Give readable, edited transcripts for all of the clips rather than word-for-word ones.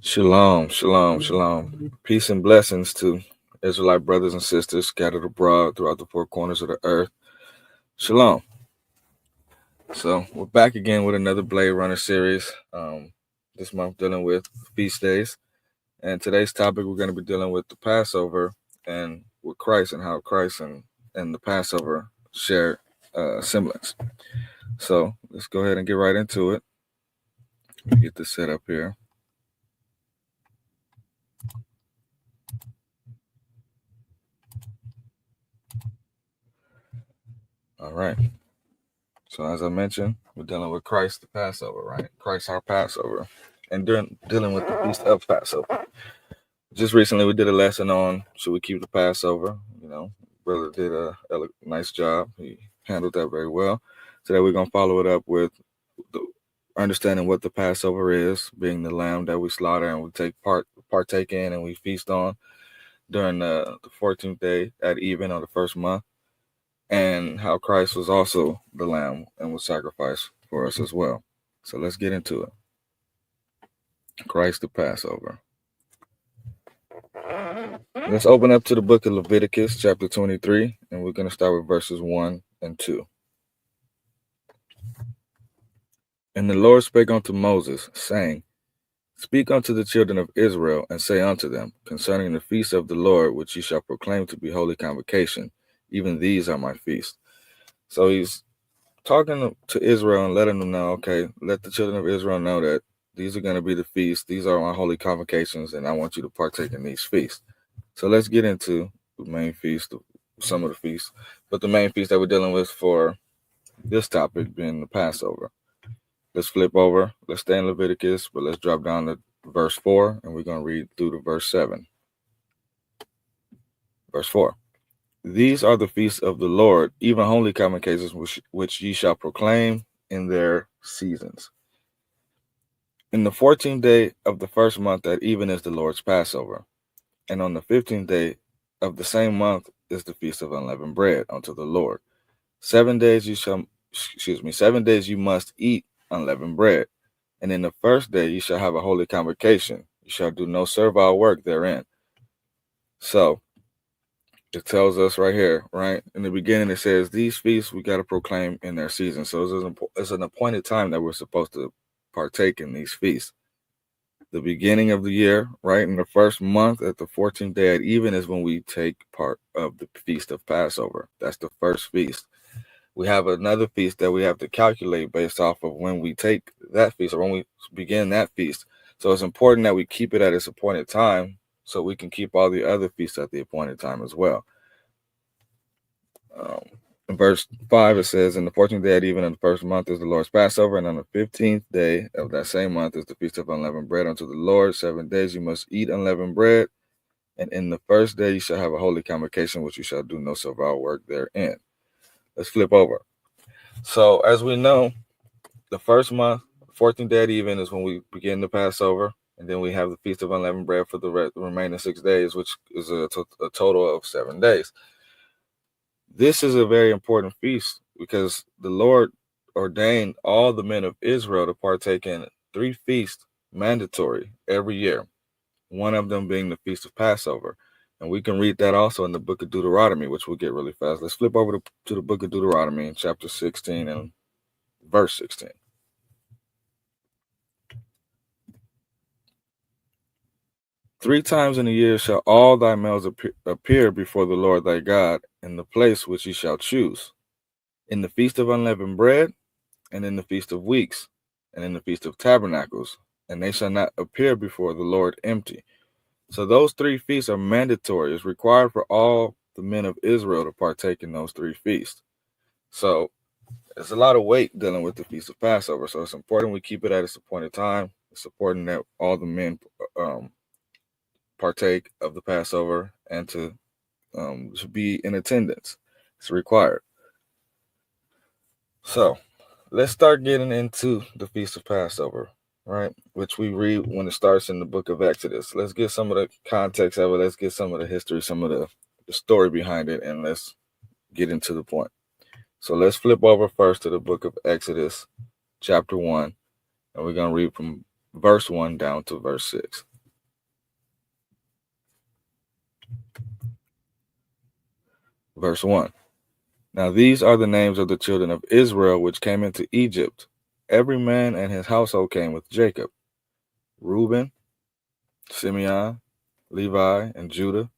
Shalom, shalom, shalom. Peace and blessings to Israelite brothers and sisters scattered abroad throughout the four corners of the earth. Shalom. So we're back again with another Blade Runner series. This month dealing with feast days. And today's topic we're going to be dealing with the Passover and with Christ and how Christ and the Passover share semblance. So let's go ahead and get right into it. Get this set up here. All right. So as I mentioned, we're dealing with Christ the Passover, right? Christ our Passover. And dealing with the Feast of Passover. Just recently we did a lesson on should we keep the Passover. Brother did a nice job. He handled that very well. Today we're going to follow it up with the understanding what the Passover is, being the lamb that we slaughter and we partake in and we feast on during the 14th day at even on the first month. And how Christ was also the lamb and was sacrificed for us as well. So let's get into it. Christ the Passover. Let's open up to the book of Leviticus, chapter 23, and we're going to start with verses 1 and 2. And the Lord spake unto Moses, saying, Speak unto the children of Israel, and say unto them, concerning the feast of the Lord, which ye shall proclaim to be holy convocation, even these are my feasts. So he's talking to Israel and letting them know, okay, let the children of Israel know that these are going to be the feasts. These are my holy convocations, and I want you to partake in these feasts. So let's get into the main feast, some of the feasts, but the main feast that we're dealing with for this topic being the Passover. Let's flip over. Let's stay in Leviticus, but let's drop down to verse 4, and we're going to read through to verse 7. Verse 4. These are the feasts of the Lord, even holy convocations, which ye shall proclaim in their seasons. In the 14th day of the first month at even is the Lord's Passover. And on the 15th day of the same month is the feast of unleavened bread unto the Lord. 7 days you must eat unleavened bread. And in the first day you shall have a holy convocation. You shall do no servile work therein. So it tells us right here, right? In the beginning, it says these feasts we got to proclaim in their season. So it's an appointed time that we're supposed to partake in these feasts. The beginning of the year, right? In the first month at the 14th day at even is when we take part of the Feast of Passover. That's the first feast. We have another feast that we have to calculate based off of when we take that feast or when we begin that feast. So it's important that we keep it at its appointed time so we can keep all the other feasts at the appointed time as well. In verse 5, it says, in the 14th day at even in the first month is the Lord's Passover, and on the 15th day of that same month is the Feast of Unleavened Bread unto the Lord. 7 days you must eat unleavened bread, and in the first day you shall have a holy convocation, which you shall do no servile work therein. Let's flip over. So as we know, the first month, 14th day at even is when we begin the Passover, and then we have the Feast of Unleavened Bread for the remaining 6 days, which is a total of 7 days. This is a very important feast because the Lord ordained all the men of Israel to partake in 3 feasts mandatory every year, one of them being the Feast of Passover. And we can read that also in the book of Deuteronomy, which we'll get really fast. Let's flip over to the book of Deuteronomy in chapter 16 and verse 16. Three times in a year shall all thy males appear before the Lord thy God in the place which he shall choose, in the Feast of Unleavened Bread, and in the Feast of Weeks, and in the Feast of Tabernacles, and they shall not appear before the Lord empty. So those 3 feasts are mandatory. It's required for all the men of Israel to partake in those 3 feasts. So it's a lot of weight dealing with the Feast of Passover. So it's important we keep it at its appointed time. It's important that all the men partake of the Passover and to be in attendance. It's required. So let's start getting into the Feast of Passover, right? Which we read when it starts in the book of Exodus. Let's get some of the context of it. Let's get some of the history, some of the story behind it, and let's get into the point. So let's flip over first to the book of Exodus, chapter 1, and we're going to read from verse 1 down to verse 6. Verse 1. Now these are the names of the children of Israel which came into Egypt. Every man and his household came with Jacob: Reuben, Simeon, Levi, and Judah;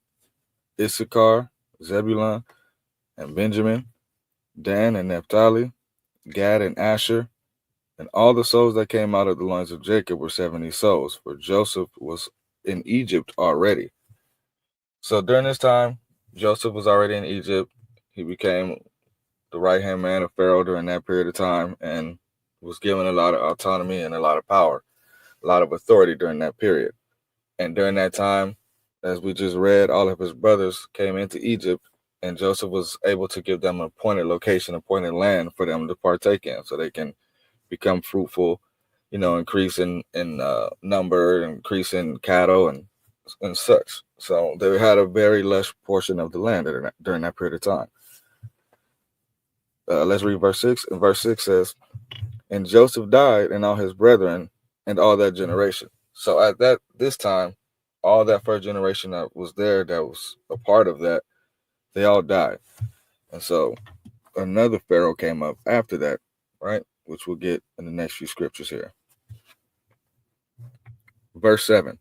Issachar, Zebulun, and Benjamin; Dan and Naphtali; Gad and Asher. And all the souls that came out of the loins of Jacob were 70 souls, for Joseph was in Egypt already. So during this time, Joseph was already in Egypt. He became the right-hand man of Pharaoh during that period of time and was given a lot of autonomy and a lot of power, a lot of authority during that period. And during that time, as we just read, all of his brothers came into Egypt, and Joseph was able to give them an appointed location, appointed land for them to partake in, so they can become fruitful, increase in number, increase in cattle and such. So they had a very lush portion of the land during that period of time. Let's read verse 6. And verse 6 says, "And Joseph died, and all his brethren, and all that generation." So at this time, all that first generation that was there, that was a part of that, they all died. And so another Pharaoh came up after that, right? Which we'll get in the next few scriptures here. Verse 7.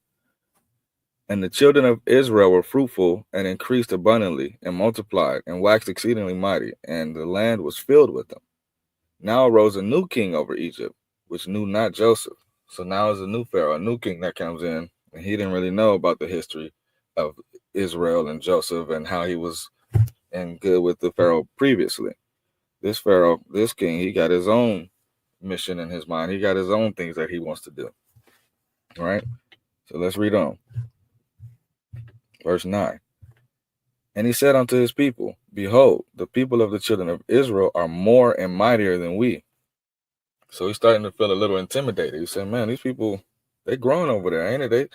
"And the children of Israel were fruitful and increased abundantly and multiplied and waxed exceedingly mighty, and the land was filled with them. Now arose a new king over Egypt, which knew not Joseph." So now is a new Pharaoh, a new king that comes in, and he didn't really know about the history of Israel and Joseph and how he was in good with the Pharaoh previously. This Pharaoh, this king, he got his own mission in his mind. He got his own things that he wants to do. All right? So let's read on. Verse 9. "And he said unto his people, Behold, the people of the children of Israel are more and mightier than we." So he's starting to feel a little intimidated. He said, man, these people, they growing over there, ain't it?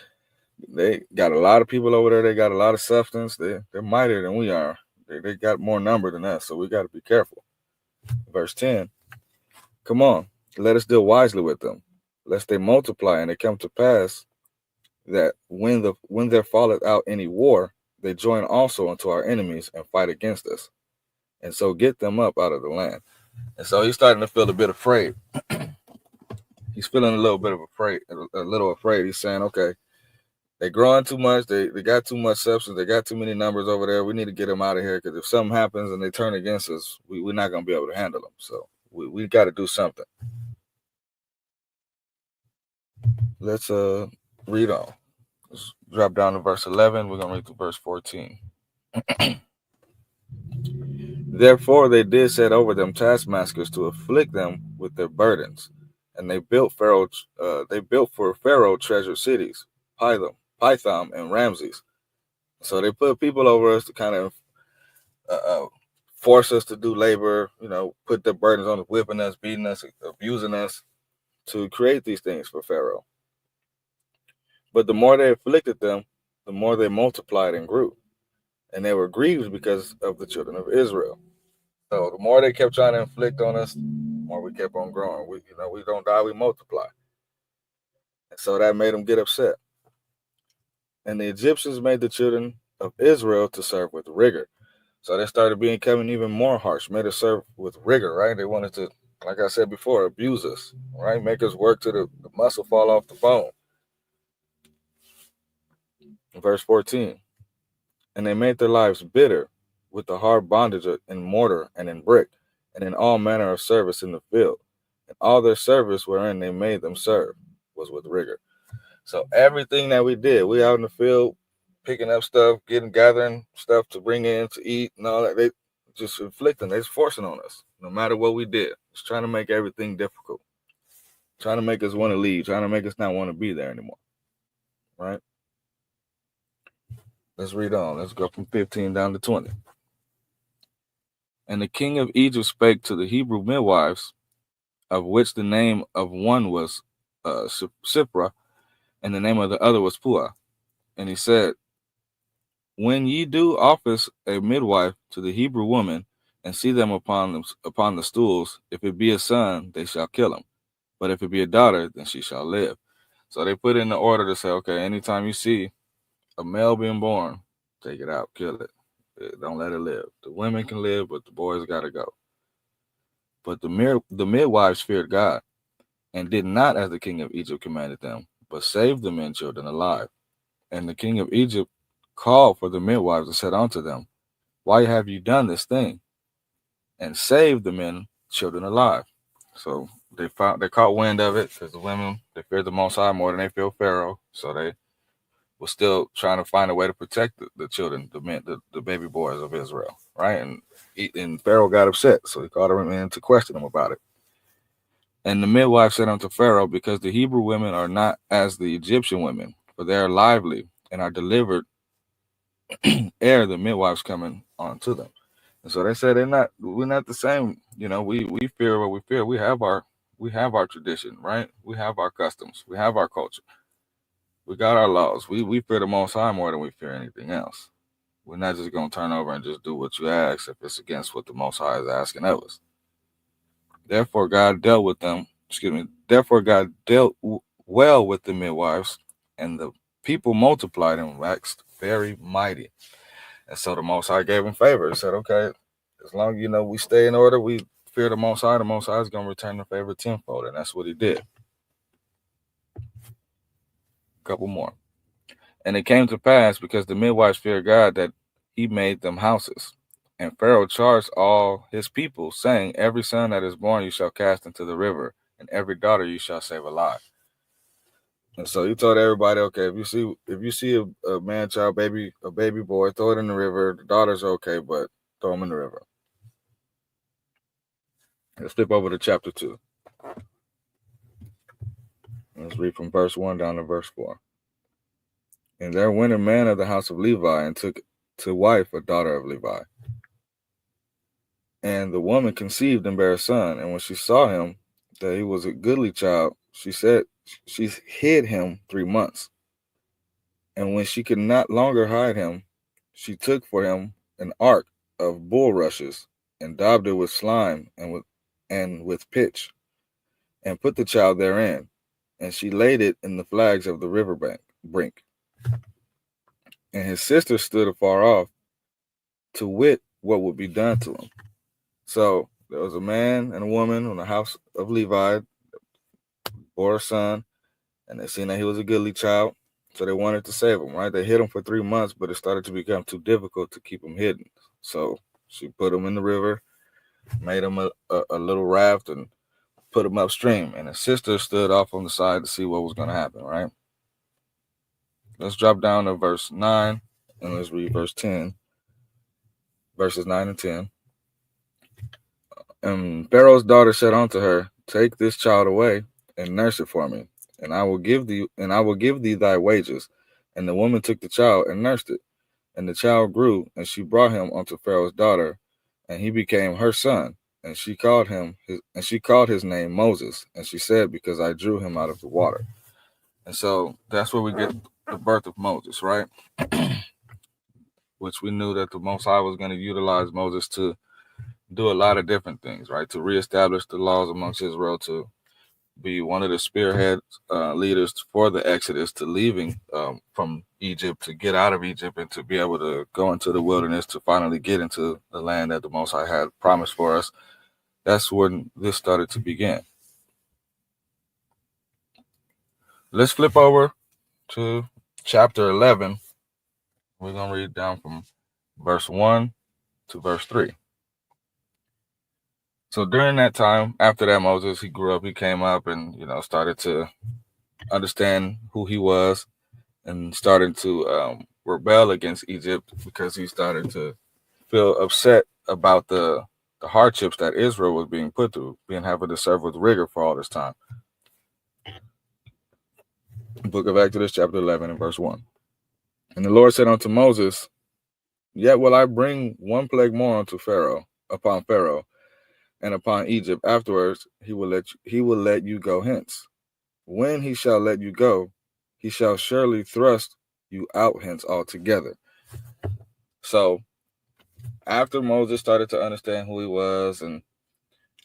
They got a lot of people over there. They got a lot of substance. They're mightier than we are. They got more number than us, so we got to be careful. Verse 10. "Come on, let us deal wisely with them, lest they multiply, and it come to pass that when there falleth out any war, they join also unto our enemies and fight against us, and so get them up out of the land." And so he's starting to feel a bit afraid. He's feeling a little bit of afraid. He's saying, okay, they're growing too much. They got too much substance. They got too many numbers over there. We need to get them out of here, because if something happens and they turn against us, we're not going to be able to handle them. So we got to do something. Let's read on. Let's drop down to verse 11. We're going to read to verse 14. "Therefore they did set over them taskmasters to afflict them with their burdens, and they built for Pharaoh treasure cities, Pithom, and Ramses." So they put people over us to kind of force us to do labor, put their burdens on us, whipping us, beating us, abusing us, to create these things for Pharaoh. But the more they afflicted them, the more they multiplied and grew, and they were grieved because of the children of Israel. So the more they kept trying to inflict on us, the more we kept on growing. We don't die, we multiply. And so that made them get upset. "And the Egyptians made the children of Israel to serve with rigor." So they started becoming even more harsh, made us serve with rigor, right? They wanted to, like I said before, abuse us, right? Make us work till the muscle fall off the bone. Verse 14. "And they made their lives bitter with the hard bondage in mortar and in brick, and in all manner of service in the field. And all their service wherein they made them serve was with rigor." So everything that we did, we out in the field picking up stuff, gathering stuff to bring in to eat and all that. They just inflicting, they just forcing on us, no matter what we did. Just trying to make everything difficult, trying to make us want to leave, trying to make us not want to be there anymore. Right? Let's read on. Let's go from 15 down to 20. "And the king of Egypt spake to the Hebrew midwives, of which the name of one was Shiphrah, and the name of the other was Puah. And he said, When ye do office a midwife to the Hebrew woman, and see them upon the stools, if it be a son, they shall kill him. But if it be a daughter, then she shall live." So they put in the order to say, okay, anytime you see a male being born, take it out, kill it. Don't let it live. The women can live, but the boys got to go. But the midwives feared God and did not as the king of Egypt commanded them, but saved the men children alive. And the king of Egypt called for the midwives and said unto them, Why have you done this thing? And saved the men children alive. So they caught wind of it because the women, they feared the Most High more than they feared Pharaoh. So they were still trying to find a way to protect the children, the men, the baby boys of Israel, right? And Pharaoh got upset, so he called them in to question them about it. And the midwife said unto Pharaoh, Because the Hebrew women are not as the Egyptian women, for they are lively and are delivered ere the midwives coming on to them. And so they said we're not the same. We fear what we fear. We have our tradition, right? We have our customs. We have our culture. We got our laws. We fear the Most High more than we fear anything else. We're not just going to turn over and just do what you ask if it's against what the Most High is asking of us. Therefore, God dealt with them. Therefore, God dealt well with the midwives, and the people multiplied and waxed very mighty. And so the Most High gave them favor. He said, okay, as long as we stay in order, we fear the Most High is going to return the favor tenfold. And that's what he did. A couple more. And it came to pass, because the midwives feared God, that he made them houses. And Pharaoh charged all his people, saying, Every son that is born you shall cast into the river, and every daughter you shall save alive. And so he told everybody, okay, if you see a man child, a baby boy, throw it in the river. The daughters are okay, but throw them in the river. Let's flip over to chapter 2. Let's read from verse 1 down to verse 4. And there went a man of the house of Levi and took to wife a daughter of Levi. And the woman conceived and bare a son. And when she saw him, that he was a goodly child, she hid him 3 months. And when she could not longer hide him, she took for him an ark of bulrushes and daubed it with slime and with pitch, and put the child therein. And she laid it in the flags of the river brink. And his sister stood afar off to wit what would be done to him. So there was a man and a woman in the house of Levi, bore a son, and they seen that he was a goodly child, so they wanted to save him, right? They hid him for 3 months, but it started to become too difficult to keep him hidden. So she put him in the river, made him a little raft, and put him upstream. And his sister stood off on the side to see what was going to happen, right? Let's drop down to verse 9, and let's read verse 10, verses 9 and 10. And Pharaoh's daughter said unto her, Take this child away and nurse it for me, and I will give thee thy wages. And the woman took the child and nursed it. And the child grew, and she brought him unto Pharaoh's daughter, and he became her son. And she called his name Moses. And she said, Because I drew him out of the water. And so that's where we get the birth of Moses, right? Which we knew that the Most High was going to utilize Moses to do a lot of different things, right? To reestablish the laws amongst Israel, to be one of the spearhead leaders for the Exodus, to leaving from Egypt, to get out of Egypt, and to be able to go into the wilderness to finally get into the land that the Most High had promised for us. That's when this started to begin. Let's flip over to chapter 11. We're going to read down from verse 1 to verse 3. So during that time, after that, Moses, he grew up, he came up and, started to understand who he was, and started to rebel against Egypt because he started to feel upset about the hardships that Israel was being put through, being having to serve with rigor for all this time. Book of Exodus, chapter 11 and verse 1. And the Lord said unto Moses, Yet will I bring one plague more upon Pharaoh, and upon Egypt. Afterwards he will let you go hence. When he shall let you go, he shall surely thrust you out hence altogether. So after Moses started to understand who he was and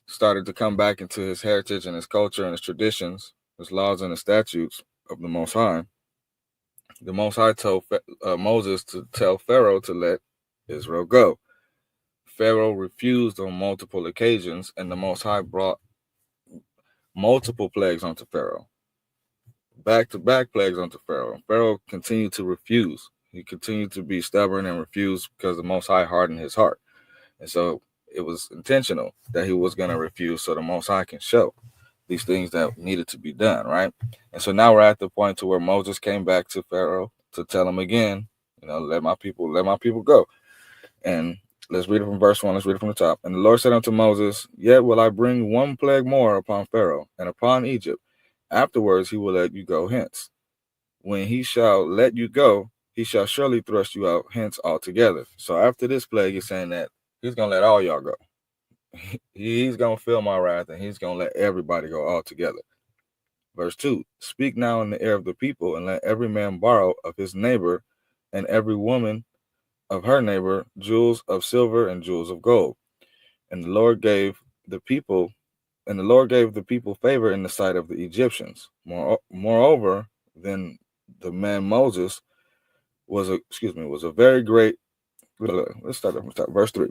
started to come back into his heritage and his culture and his traditions, his laws and the statutes of the Most High told Moses to tell Pharaoh to let Israel go. Pharaoh refused on multiple occasions, and the Most High brought multiple plagues onto Pharaoh, back-to-back plagues onto Pharaoh. Pharaoh continued to refuse. He continued to be stubborn and refuse because the Most High hardened his heart. And so it was intentional that he was going to refuse so the Most High can show these things that needed to be done, right? And so now we're at the point to where Moses came back to Pharaoh to tell him again, let my people go. And let's read it from verse 1. Let's read it from the top. And the Lord said unto Moses, Yet will I bring one plague more upon Pharaoh and upon Egypt. Afterwards he will let you go hence. When he shall let you go, he shall surely thrust you out hence altogether. So after this plague, he's saying that he's going to let all y'all go. He's going to feel my wrath, and he's going to let everybody go altogether. Verse 2, Speak now in the ear of the people, and let every man borrow of his neighbor, and every woman of her neighbor, jewels of silver and jewels of gold. And the Lord gave the people favor in the sight of the Egyptians. Moreover, then the man Moses was a very great. Let's start from the top. Verse 3.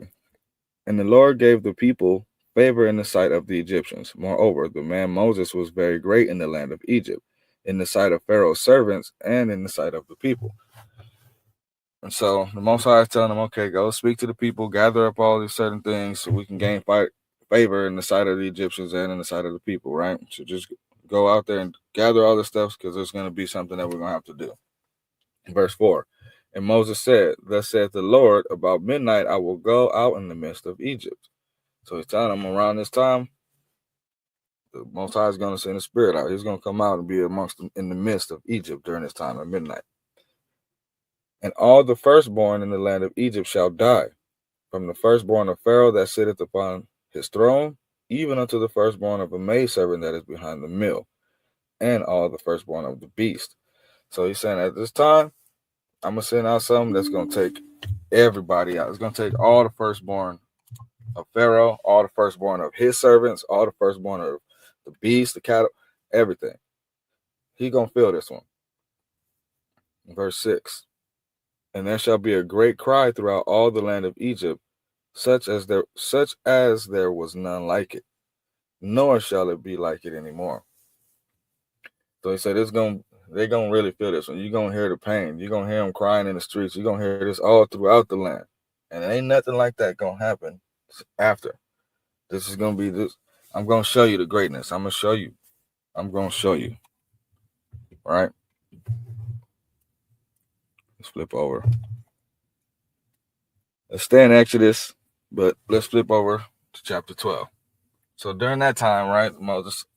And the Lord gave the people favor in the sight of the Egyptians. Moreover, the man Moses was very great in the land of Egypt, in the sight of Pharaoh's servants, and in the sight of the people. And so the Most High is telling them, okay, go speak to the people, gather up all these certain things so we can gain favor in the sight of the Egyptians and in the sight of the people, right? So just go out there and gather all this stuff because there's going to be something that we're going to have to do. Verse 4. And Moses said, Thus saith the Lord, about midnight I will go out in the midst of Egypt. So he's telling them around this time, the Most High is going to send the Spirit out. He's going to come out and be amongst them in the midst of Egypt during this time at midnight. And all the firstborn in the land of Egypt shall die, from the firstborn of Pharaoh that sitteth upon his throne, even unto the firstborn of a maidservant that is behind the mill, and all the firstborn of the beast. So he's saying at this time, I'm going to send out something that's going to take everybody out. It's going to take all the firstborn of Pharaoh, all the firstborn of his servants, all the firstborn of the beast, the cattle, everything. He's going to feel this one. Verse 6. And there shall be a great cry throughout all the land of Egypt, such as there was none like it, nor shall it be like it anymore. So he said they're gonna really feel this one. You're gonna hear the pain. You're gonna hear them crying in the streets. You're gonna hear this all throughout the land. And ain't nothing like that gonna happen after. This is gonna be this. I'm gonna show you the greatness. I'm gonna show you. All right. Let's flip over. Let's stay in Exodus, but let's flip over to chapter 12. So during that time, right, Moses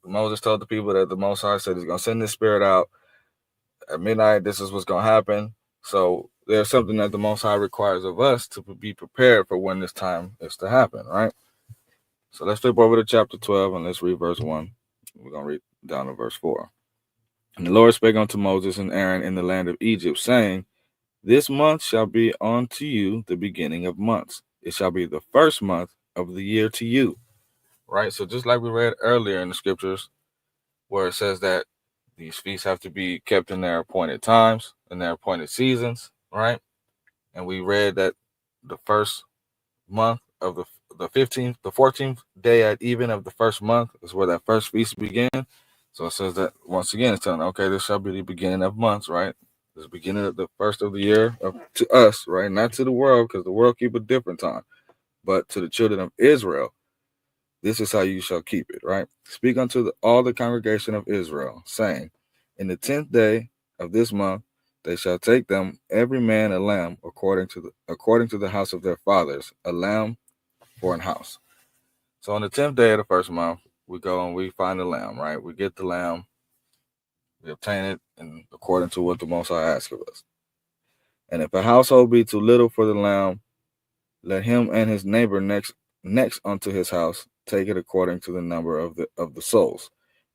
told the people that the Most High said he's going to send this Spirit out at midnight. This is what's going to happen. So there's something that the Most High requires of us to be prepared for when this time is to happen, right? So let's flip over to chapter 12 and let's read verse 1. We're going to read down to verse 4. And the Lord spake unto Moses and Aaron in the land of Egypt, saying, This month shall be unto you the beginning of months. It shall be the first month of the year to you. Right? So just like we read earlier in the scriptures, where it says that these feasts have to be kept in their appointed times, in their appointed seasons, right? And we read that the first month of the 14th day at even of the first month is where that first feast began. So it says that once again, it's telling, okay, this shall be the beginning of months, right? This beginning of the first of the year to us, right? Not to the world, because the world keep a different time, but to the children of Israel. This is how you shall keep it, right? Speak unto all the congregation of Israel, saying, In the 10th day of this month they shall take them every man a lamb according to the house of their fathers, a lamb for an house. So on the 10th day of the first month, we go and we find the lamb, right? We get the lamb, we obtain it, and according to what the Most High asks of us. And if a household be too little for the lamb, let him and his neighbor next unto his house take it according to the number of the souls.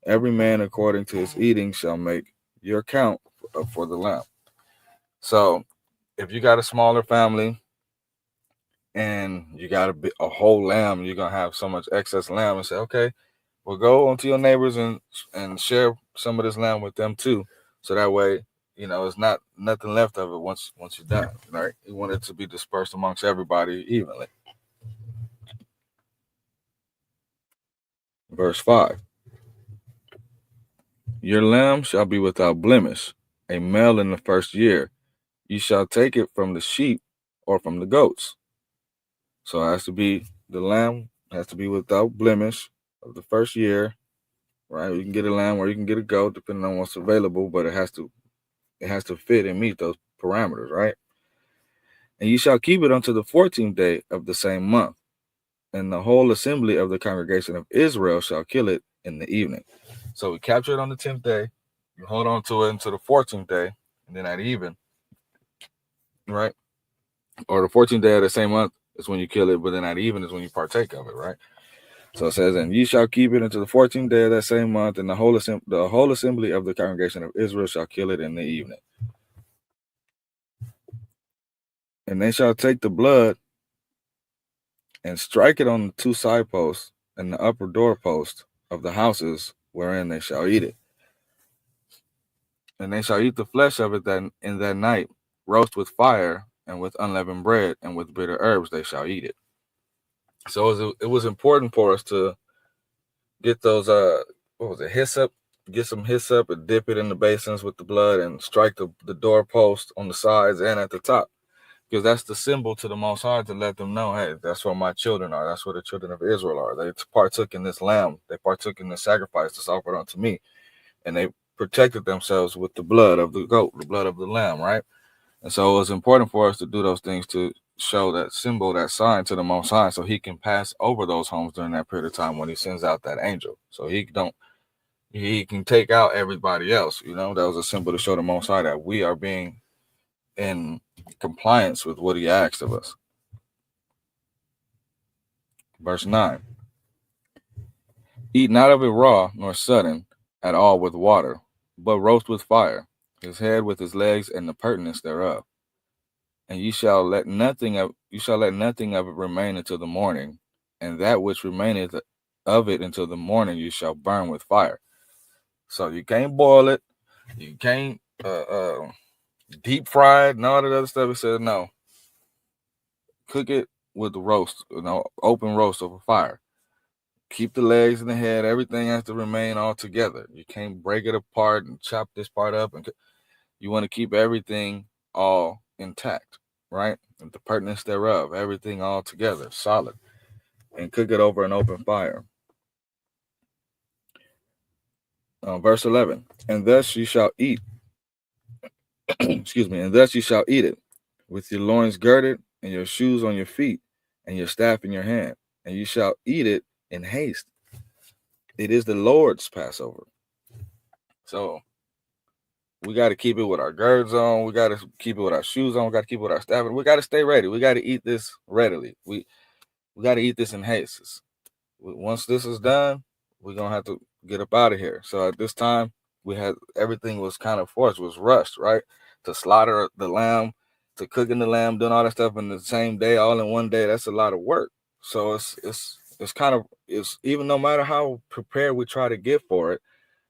Every man according to his eating shall make your count for the lamb. So if you got a smaller family and you got a whole lamb, you're gonna have so much excess lamb, and say, okay, well, go onto your neighbors and share some of this lamb with them too. So that way, it's not nothing left of it once you're done, right? He wanted it to be dispersed amongst everybody evenly. Verse 5. Your lamb shall be without blemish, a male in the first year. You shall take it from the sheep or from the goats. So it has to be, the lamb has to be without blemish of the first year, right? You can get a lamb or you can get a goat, depending on what's available, but it has to fit and meet those parameters, right? And you shall keep it unto the 14th day of the same month, and the whole assembly of the congregation of Israel shall kill it in the evening. So we capture it on the 10th day, you hold on to it until the 14th day, and then at even, right? Or the 14th day of the same month is when you kill it, but then at even is when you partake of it, right? So it says, and ye shall keep it until the 14th day of that same month, and the whole assembly of the congregation of Israel shall kill it in the evening. And they shall take the blood and strike it on the two side posts and the upper door post of the houses wherein they shall eat it. And they shall eat the flesh of it in that night, roast with fire, and with unleavened bread, and with bitter herbs they shall eat it. So it was important for us to get those hyssop, get some hyssop and dip it in the basins with the blood and strike the doorpost on the sides and at the top, because that's the symbol to the Most High to let them know, hey, that's where my children are. That's where the children of Israel are. They partook in this lamb. They partook in the sacrifice that's offered unto me, and they protected themselves with the blood of the goat, the blood of the lamb, right? And so it was important for us to do those things to show that symbol, that sign to the Most High, so he can pass over those homes during that period of time when he sends out that angel. So he can take out everybody else. That was a symbol to show the Most High that we are being in compliance with what he asked of us. Verse 9. Eat not of it raw, nor sudden at all with water, but roast with fire, his head with his legs and the purtenance thereof. And you shall let nothing of it remain until the morning, and that which remaineth of it until the morning you shall burn with fire. So you can't boil it, you can't deep fry it, and all that other stuff. It says no. Cook it with the roast, open roast over fire. Keep the legs and the head, everything has to remain all together. You can't break it apart and chop this part up, and you want to keep everything all intact, right? And the pertinence thereof, everything all together, solid, and cook it over an open fire. Verse 11, and thus you shall eat, and thus you shall eat it, with your loins girded, and your shoes on your feet, and your staff in your hand, and you shall eat it in haste. It is the Lord's Passover. So we got to keep it with our girds on. We got to keep it with our shoes on. We got to keep it with our staff. We got to stay ready. We got to eat this readily. We got to eat this in haste. Once this is done, we're going to have to get up out of here. So at this time, everything was kind of forced, was rushed, right? To slaughter the lamb, to cooking the lamb, doing all that stuff in the same day, all in one day. That's a lot of work. So it's even no matter how prepared we try to get for it,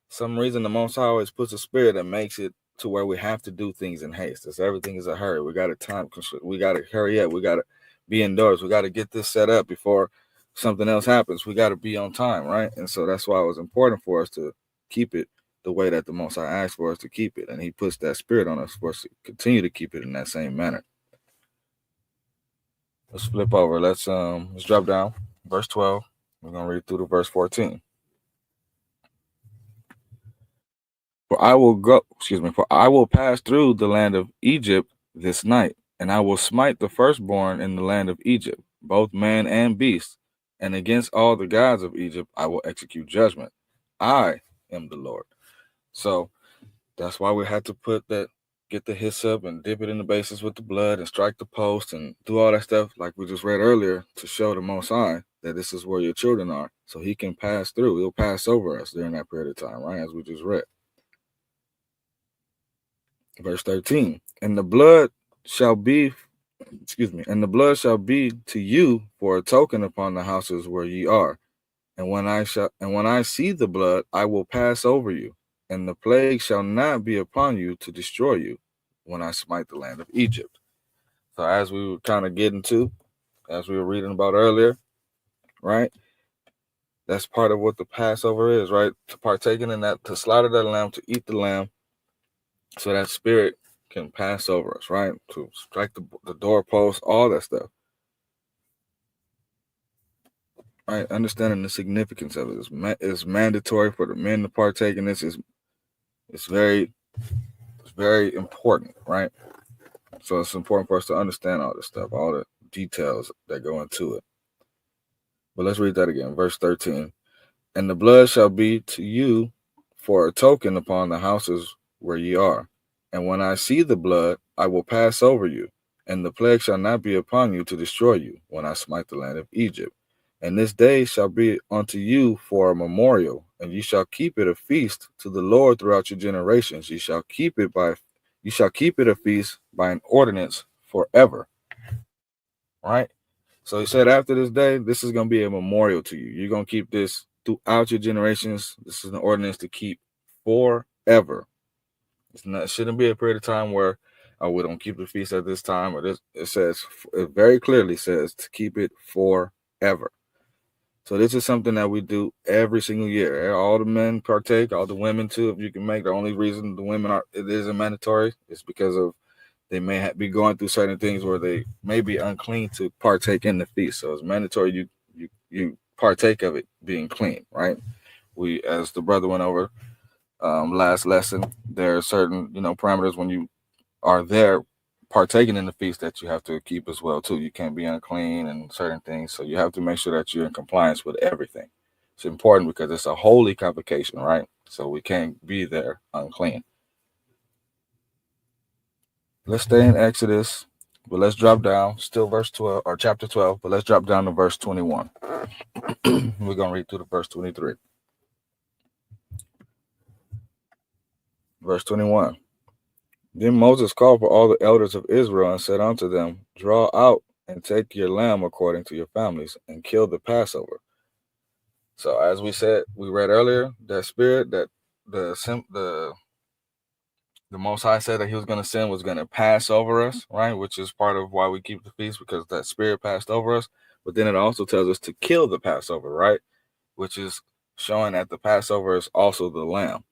some reason the Most High always puts a spirit that makes it to where we have to do things in haste. Everything is a hurry. We got to we got to hurry up. We got to be indoors. We got to get this set up before something else happens. We got to be on time, right? And so that's why it was important for us to keep it the way that the Most High asked for us to keep it, and he puts that spirit on us for us to continue to keep it in that same manner. Let's flip over. Let's drop down. Verse 12. We're gonna read through to verse 14. For I will pass through the land of Egypt this night, and I will smite the firstborn in the land of Egypt, both man and beast, and against all the gods of Egypt I will execute judgment. I am the Lord. So that's why we had to get the hyssop and dip it in the basins with the blood and strike the post and do all that stuff like we just read earlier to show the Most High that this is where your children are, so he can pass through. He'll pass over us during that period of time, right? As we just read. Verse 13, and the blood shall be to you for a token upon the houses where ye are. And when I see the blood, I will pass over you, and the plague shall not be upon you to destroy you when I smite the land of Egypt. So as we were kind of getting to, as we were reading about earlier, right? That's part of what the Passover is, right? To partaking in that, to slaughter that lamb, to eat the lamb, so that spirit can pass over us, right? To strike the doorpost, all that stuff, right? Understanding the significance of it is mandatory for the men to partake in this. It's very important, right? So it's important for us to understand all this stuff, all the details that go into it. But let's read that again, verse 13. And the blood shall be to you for a token upon the houses where ye are. And when I see the blood, I will pass over you, and the plague shall not be upon you to destroy you when I smite the land of Egypt. And this day shall be unto you for a memorial, and ye shall keep it a feast to the Lord throughout your generations. You shall keep it a feast by an ordinance forever. Right? So he said, after this day, this is going to be a memorial to you. You're going to keep this throughout your generations. This is an ordinance to keep forever. It shouldn't be a period of time where we don't keep the feast at this time. Or this. It very clearly says to keep it forever. So this is something that we do every single year. All the men partake, all the women too, if you can make. The only reason the women it isn't mandatory is because of they may be going through certain things where they may be unclean to partake in the feast. So it's mandatory you partake of it being clean, right? We, as the brother went over last lesson, there are certain parameters when you are there partaking in the feast that you have to keep as well too. You can't be unclean and certain things, so you have to make sure that you're in compliance with everything. It's important because it's a holy convocation, right? So we can't be there unclean. Let's stay in Exodus, but let's drop down, still verse 12 or chapter 12, but let's drop down to verse 21. We're going to read through the verse 23. Verse 21. Then Moses called for all the elders of Israel and said unto them, draw out and take your lamb according to your families and kill the Passover. So as we read earlier, that spirit that the Most High said that he was going to send was going to pass over us, right? Which is part of why we keep the feast, because that spirit passed over us. But then it also tells us to kill the Passover, right? Which is showing that the Passover is also the lamb.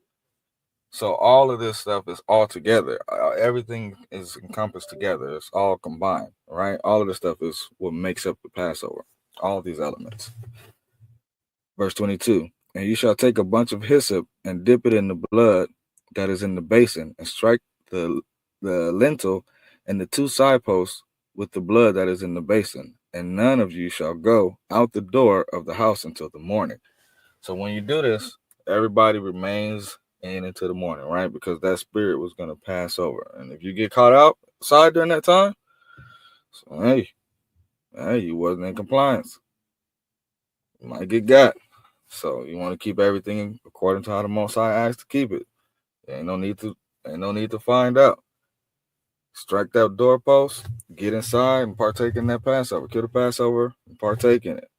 So all of this stuff is all together. Everything is encompassed together. It's all combined, right? All of this stuff is what makes up the Passover. All of these elements. Verse 22. And you shall take a bunch of hyssop and dip it in the blood that is in the basin, and strike the lintel and the two side posts with the blood that is in the basin. And none of you shall go out the door of the house until the morning. So when you do this, everybody remains into the morning, right? Because that spirit was going to pass over. And if you get caught outside during that time, so hey, you wasn't in compliance. You might get got. So you want to keep everything according to how the Most High asked to keep it. Ain't no need to find out. Strike that doorpost, get inside and partake in that Passover. Kill the Passover and partake in it.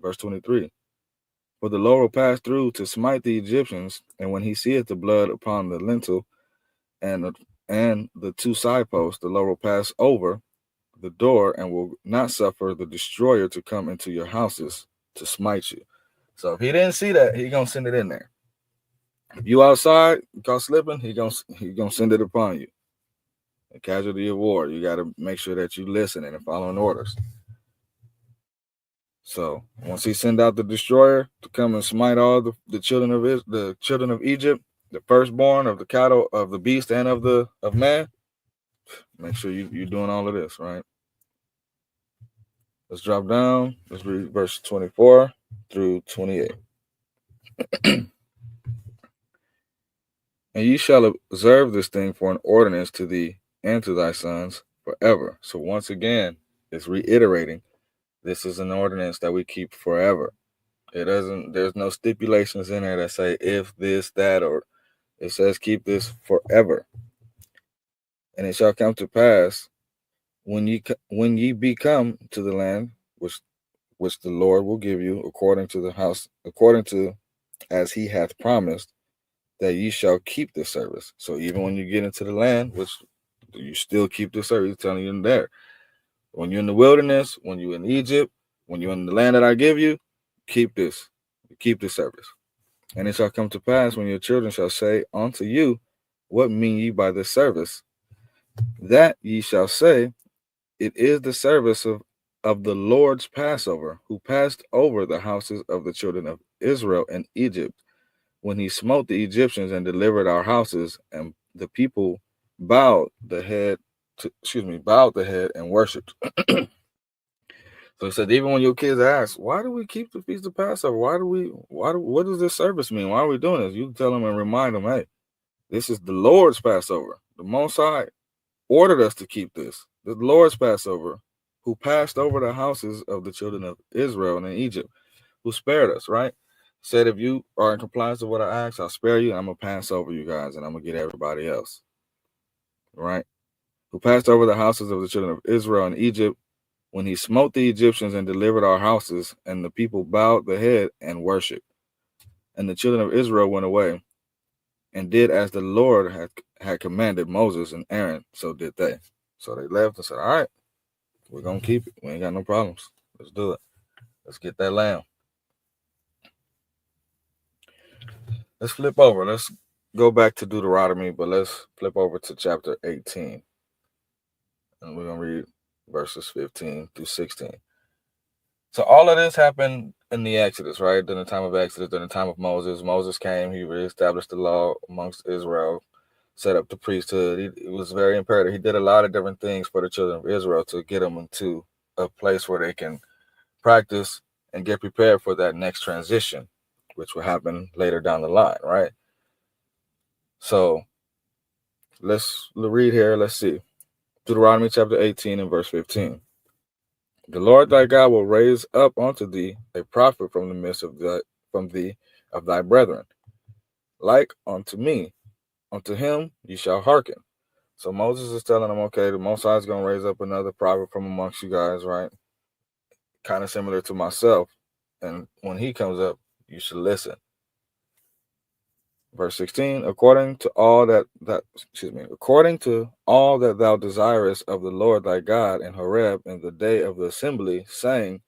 Verse 23. For the Lord will pass through to smite the Egyptians, and when he seeth the blood upon the lintel and the two side posts, the Lord will pass over the door and will not suffer the destroyer to come into your houses to smite you. So if he didn't see that, he gonna send it in there. If you outside, caught slipping, he gonna send it upon you. A casualty of war. You got to make sure that you listening and following orders. So once he send out the destroyer to come and smite all the children of Egypt, the firstborn of the cattle, of the beast, and of man, make sure you're doing all of this, right? Let's drop down. Let's read verse 24 through 28. And you shall observe this thing for an ordinance to thee and to thy sons forever. So once again, it's reiterating, this is an ordinance that we keep forever. There's no stipulations in there that say if this, that, or it says keep this forever. And it shall come to pass when ye be come to the land which the Lord will give you according to as he hath promised, that ye shall keep this service. So even when you get into the land, which you still keep this service, he's telling you in there. When you're in the wilderness, when you're in Egypt, when you're in the land that I give you, keep this service. And it shall come to pass when your children shall say unto you, what mean ye by this service? That ye shall say, it is the service of the Lord's Passover, who passed over the houses of the children of Israel in Egypt, when he smote the Egyptians and delivered our houses, and the people bowed the head and worshipped. So he said, even when your kids ask, why do we keep the feast of Passover? What does this service mean? Why are we doing this? You tell them and remind them, hey, this is the Lord's Passover. The Most High ordered us to keep this. The Lord's Passover, who passed over the houses of the children of Israel and in Egypt, who spared us, right? Said, if you are in compliance with what I ask, I'll spare you, and I'm going to pass over you guys, and I'm going to get everybody else, right? Who passed over the houses of the children of Israel and Egypt, when he smote the Egyptians and delivered our houses, and the people bowed the head and worshipped. And the children of Israel went away and did as the Lord had commanded Moses and Aaron, so did they. So they left and said, all right, we're going to keep it. We ain't got no problems. Let's do it. Let's get that lamb. Let's flip over. Let's go back to Deuteronomy, but let's flip over to chapter 18. And we're going to read verses 15 through 16. So all of this happened in the Exodus, right? During the time of Exodus, during the time of Moses. Moses came, he reestablished the law amongst Israel, set up the priesthood. It was very imperative. He did a lot of different things for the children of Israel to get them into a place where they can practice and get prepared for that next transition, which will happen later down the line, right? So let's read here. Let's see. Deuteronomy chapter 18 and verse 15. The Lord thy God will raise up unto thee a prophet from the midst of thy brethren, like unto me. Unto him you shall hearken. So Moses is telling them, okay, the Most High is going to raise up another prophet from amongst you guys, right? Kind of similar to myself. And when he comes up, you should listen. Verse 16, according to all that thou desirest of the Lord thy God in Horeb in the day of the assembly, saying,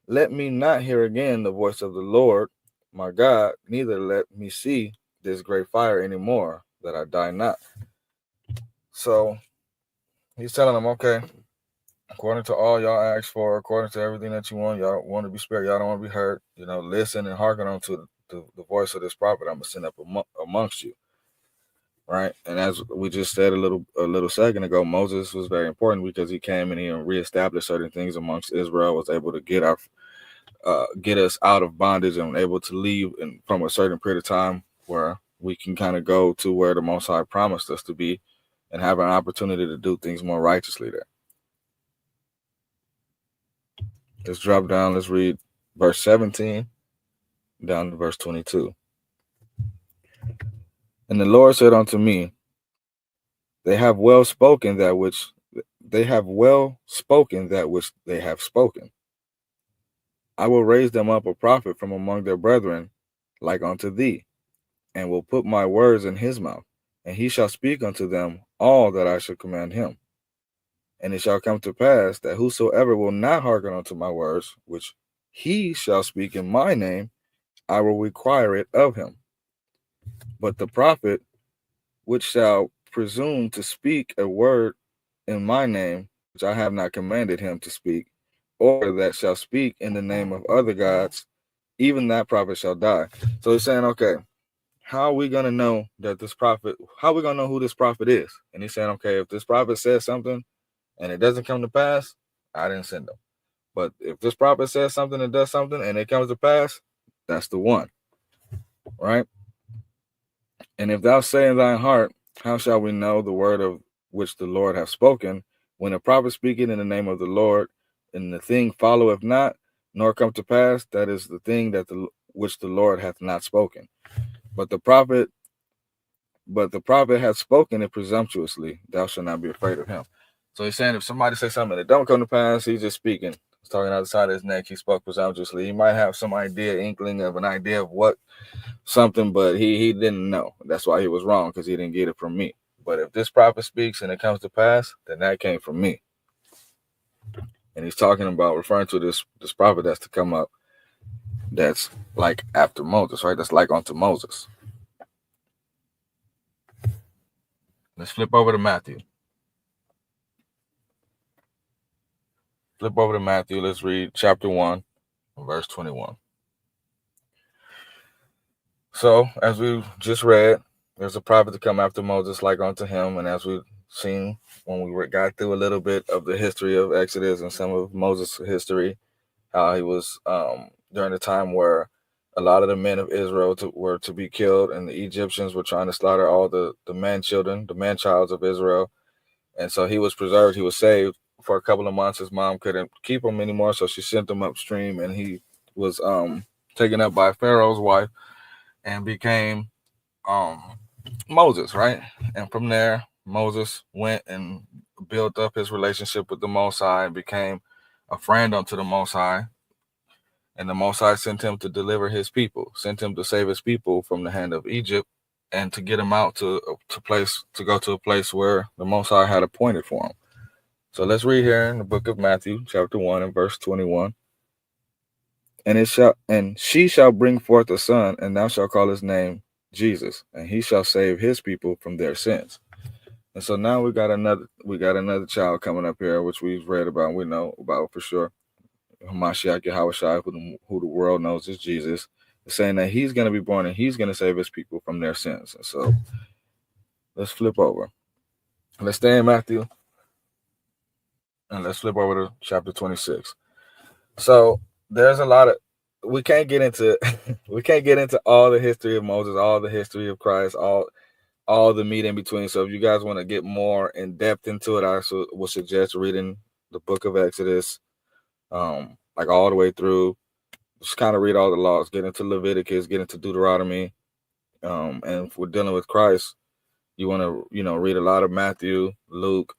let me not hear again the voice of the Lord my God, neither let me see this great fire anymore, that I die not. So he's telling them, okay, according to all y'all ask for, according to everything that you want, y'all want to be spared, y'all don't want to be hurt, listen and hearken unto the voice of this prophet I'm going to send up amongst you. Right. And as we just said a little second ago, Moses was very important because he came and he reestablished certain things amongst Israel, was able to get us out of bondage and able to leave from a certain period of time where we can kind of go to where the Most High promised us to be and have an opportunity to do things more righteously there. Let's drop down. Let's read verse 17 down to verse 22. And the Lord said unto me, they have well spoken that which they have spoken. I will raise them up a prophet from among their brethren, like unto thee, and will put my words in his mouth, and he shall speak unto them all that I shall command him. And it shall come to pass that whosoever will not hearken unto my words, which he shall speak in my name, I will require it of him. But the prophet which shall presume to speak a word in my name, which I have not commanded him to speak, or that shall speak in the name of other gods, even that prophet shall die. So he's saying, okay, how are we going to know that this prophet, how are we going to know who this prophet is? And he's saying, okay, if this prophet says something and it doesn't come to pass, I didn't send him. But if this prophet says something and does something and it comes to pass, that's the one, right? And if thou say in thine heart, how shall we know the word of which the Lord hath spoken? When a prophet speaketh in the name of the Lord, and the thing followeth not, nor come to pass, that is the thing which the Lord hath not spoken. But the prophet hath spoken it presumptuously. Thou shalt not be afraid of him. So he's saying if somebody says something that don't come to pass, he's just speaking He's talking outside his neck. He spoke presumptuously. He might have some inkling of an idea of what something, but he didn't know. That's why he was wrong, because he didn't get it from me. But if this prophet speaks and it comes to pass, then that came from me. And he's talking about, referring to this prophet that's to come up, that's like after Moses, right? That's like unto Moses. Let's flip over to Matthew. Flip over to Matthew. Let's read chapter 1, verse 21. So, as we just read, there's a prophet to come after Moses like unto him. And as we've seen when we got through a little bit of the history of Exodus and some of Moses' history, how he was during the time where a lot of the men of Israel were to be killed, and the Egyptians were trying to slaughter all the man-children, the man-childs of Israel. And so he was preserved. He was saved for a couple of months. His mom couldn't keep him anymore, so she sent him upstream, and he was taken up by Pharaoh's wife and became Moses, right? And from there, Moses went and built up his relationship with the Most High and became a friend unto the Most High. And the Most High sent him to deliver his people, sent him to save his people from the hand of Egypt, and to get him out to go to a place where the Most High had appointed for him. So let's read here in the book of Matthew, chapter 1 and verse 21. And she shall bring forth a son, and thou shalt call his name Jesus, and he shall save his people from their sins. And so now we got another child coming up here, which we've read about, we know about for sure. Hamashiach Yahushua, who the world knows is Jesus, is saying that he's going to be born and he's going to save his people from their sins. And so let's flip over. Let's stay in Matthew, and let's flip over to chapter 26. So there's a lot of, we can't get into all the history of Moses, all the history of Christ, all the meat in between. So if you guys want to get more in depth into it, I also would suggest reading the book of Exodus, like all the way through. Just kind of read all the laws, get into Leviticus, get into Deuteronomy. And if we're dealing with Christ, you want to, read a lot of Matthew, Luke,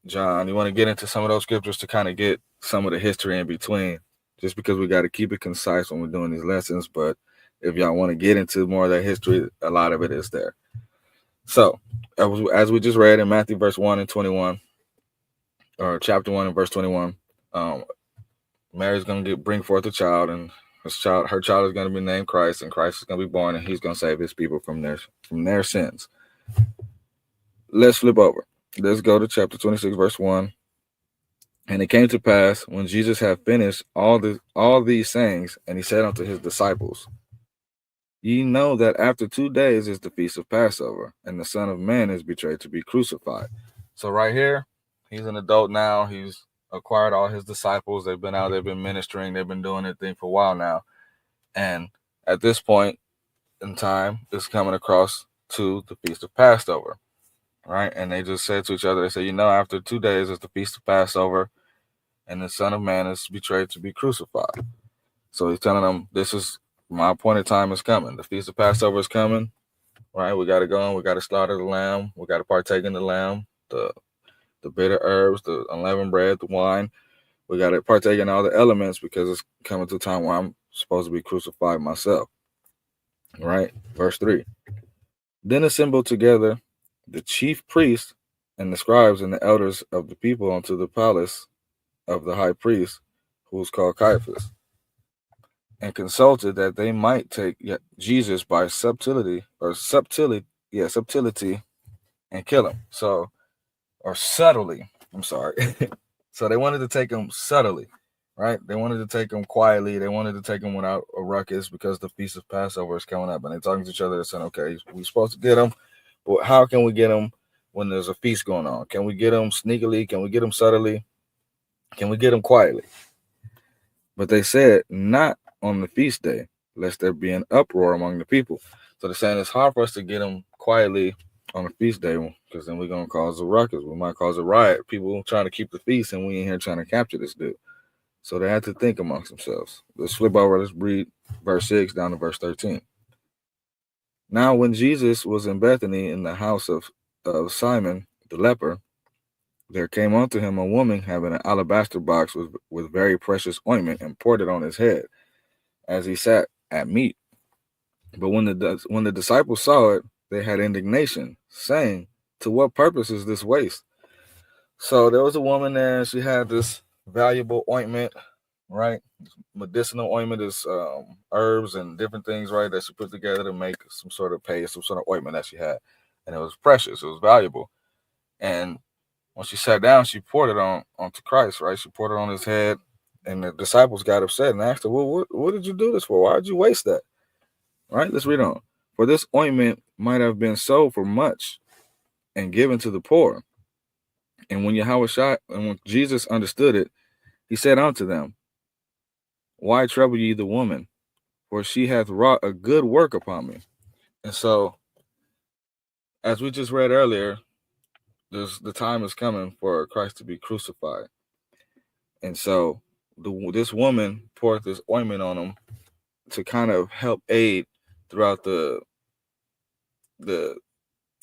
John. You want to get into some of those scriptures to kind of get some of the history in between, just because we got to keep it concise when we're doing these lessons. But if y'all want to get into more of that history, a lot of it is there. So as we just read in Matthew verse 1 and 21, or chapter 1 and verse 21, Mary's going to bring forth a child, and her child is going to be named Christ, and Christ is going to be born, and he's going to save his people from their sins. Let's flip over. Let's go to chapter 26, verse 1. And it came to pass, when Jesus had finished all these sayings, and he said unto his disciples, Ye know that after 2 days is the feast of Passover, and the Son of Man is betrayed to be crucified. So right here, he's an adult now. He's acquired all his disciples. They've been out, they've been ministering, they've been doing their thing for a while now. And at this point in time, it's coming across to the feast of Passover, right? And they just said to each other, they said, after 2 days is the feast of Passover, and the Son of Man is betrayed to be crucified. So he's telling them, this is my appointed time is coming. The feast of Passover is coming, right? We got to go and we got to slaughter the lamb. We got to partake in the lamb, the bitter herbs, the unleavened bread, the wine. We got to partake in all the elements, because it's coming to a time where I'm supposed to be crucified myself. Right? Verse 3. Then assembled together the chief priests and the scribes and the elders of the people unto the palace of the high priest, who was called Caiaphas, and consulted that they might take Jesus by subtlety, and kill him. Subtly. I'm sorry. So they wanted to take him subtly, right? They wanted to take him quietly. They wanted to take him without a ruckus, because the feast of Passover is coming up. And they're talking to each other and saying, okay, we're supposed to get him, but how can we get him when there's a feast going on? Can we get him sneakily? Can we get him subtly? Can we get him quietly? But they said, not on the feast day, lest there be an uproar among the people. So they're saying it's hard for us to get him quietly on a feast day, because then we're going to cause a ruckus. We might cause a riot. People trying to keep the feast, and we in here trying to capture this dude. So they had to think amongst themselves. Let's flip over. Let's read verse 6 down to verse 13. Now when Jesus was in Bethany in the house of Simon the leper, there came unto him a woman having an alabaster box with very precious ointment, and poured it on his head, as he sat at meat. But when the disciples saw it, they had indignation, saying, "To what purpose is this waste?" So there was a woman there, and she had this valuable ointment, right? Medicinal ointment is herbs and different things, right, that she put together to make some sort of paste, some sort of ointment that she had. And it was precious, it was valuable. And when she sat down, she poured it onto Christ, right? She poured it on his head, and the disciples got upset and asked her, "Well, what did you do this for? Why did you waste that?" Right? Let's read on. For this ointment might have been sold for much and given to the poor. And when Jesus understood it, he said unto them, "Why trouble ye the woman? For she hath wrought a good work upon me." And so, as we just read earlier, the time is coming for Christ to be crucified. And so, this woman poured this ointment on him to kind of help aid throughout the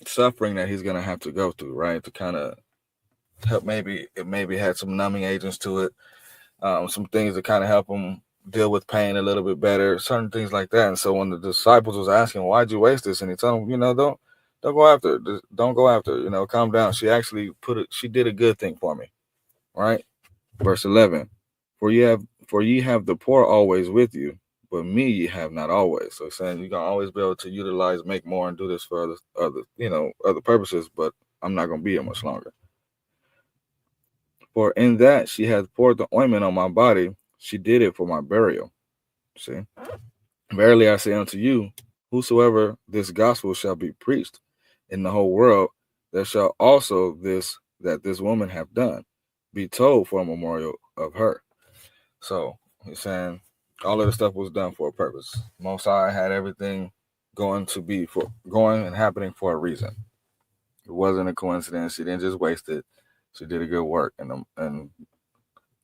suffering that he's going to have to go through, right? To kind of help, maybe had some numbing agents to it, some things to kind of help him deal with pain a little bit better, certain things like that. And so when the disciples was asking, "Why'd you waste this?" and he told them, don't go after it. Don't go after it. Calm down. She actually she did a good thing for me, right? Verse 11, for ye have the poor always with you, but me ye have not always. So saying you're gonna always be able to utilize, make more, and do this for other purposes, but I'm not gonna be here much longer. For in that she hath poured the ointment on my body, she did it for my burial. See, verily I say unto you, whosoever this gospel shall be preached in the whole world, there shall also that this woman hath done be told for a memorial of her. So he's saying all of the stuff was done for a purpose. Most High had everything going and happening for a reason. It wasn't a coincidence. She didn't just waste it. She did a good work, and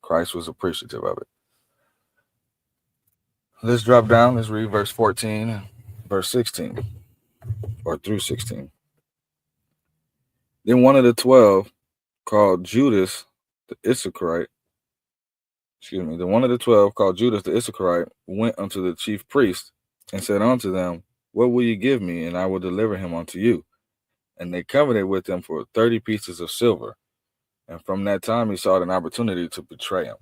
Christ was appreciative of it. Let's drop down. Let's read verse 14, verse 16, or through 16. Then one of the 12, called Judas the Iscariot, went unto the chief priest and said unto them, "What will you give me, and I will deliver him unto you?" And they covenanted with him for 30 pieces of silver. And from that time he sought an opportunity to betray him.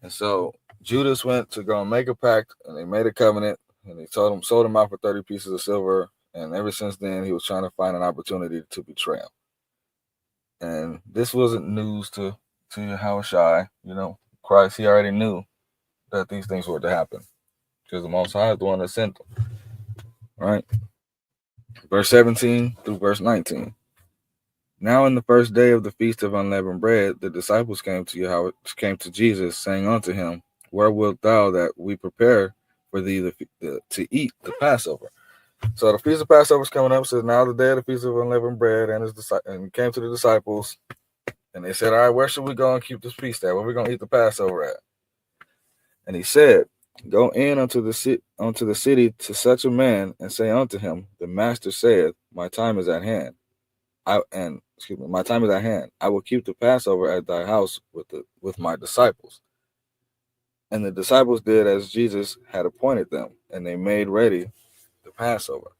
And so Judas went to go and make a pact, and they made a covenant, and he sold him out for 30 pieces of silver. And ever since then, he was trying to find an opportunity to betray him. And this wasn't news to Yahushua. Christ, he already knew that these things were to happen, because the Most High is the one that sent them. Right? Verse 17 through verse 19. Now in the first day of the feast of unleavened bread, the disciples came to Jesus, saying unto him, "Where wilt thou that we prepare for thee to eat the Passover?" So the feast of Passover is coming up. Says now the day of the feast of unleavened bread, and he came to the disciples, and they said, "All right, where should we go and keep this feast at? Where we gonna eat the Passover at?" And he said, "Go in unto the city to such a man, and say unto him, the master saith, my time is at hand. My time is at hand. I will keep the Passover at thy house with my disciples." And the disciples did as Jesus had appointed them, and they made ready the Passover.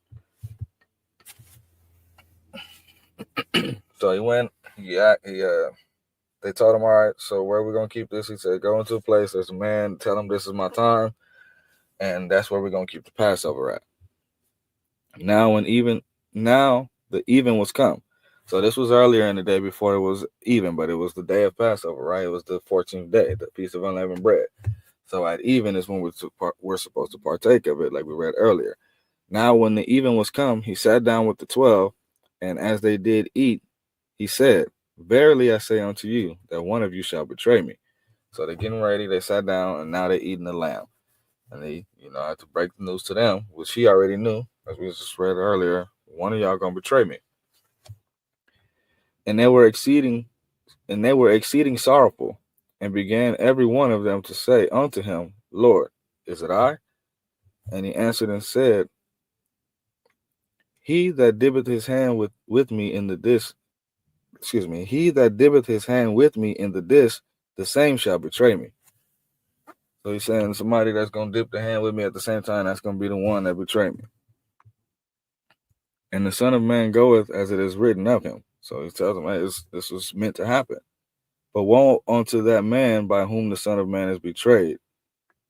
So he went. They told him, "All right, so where are we gonna keep this?" He said, "Go into a place. There's a man. Tell him this is my time, and that's where we're gonna keep the Passover at." Now the even was come. So this was earlier in the day before it was even, but it was the day of Passover, right? It was the 14th day, the Feast of Unleavened Bread. So at even is when we're supposed to partake of it, like we read earlier. Now when the even was come, he sat down with the 12, and as they did eat, he said, "Verily I say unto you, that one of you shall betray me." So they're getting ready, they sat down, and now they're eating the lamb. And they, had to break the news to them, which he already knew, as we just read earlier, one of y'all gonna betray me. And they were exceeding sorrowful, and began every one of them to say unto him, "Lord, is it I?" And he answered and said, "He that dippeth his hand with me in the dish he that dippeth his hand with me in the dish, the same shall betray me. So he's saying somebody that's going to dip the hand with me at the same time, that's going to be the one that betrayed me. And the Son of Man goeth as it is written of him. So he tells him, hey, this was meant to happen. But woe unto that man by whom the Son of Man is betrayed.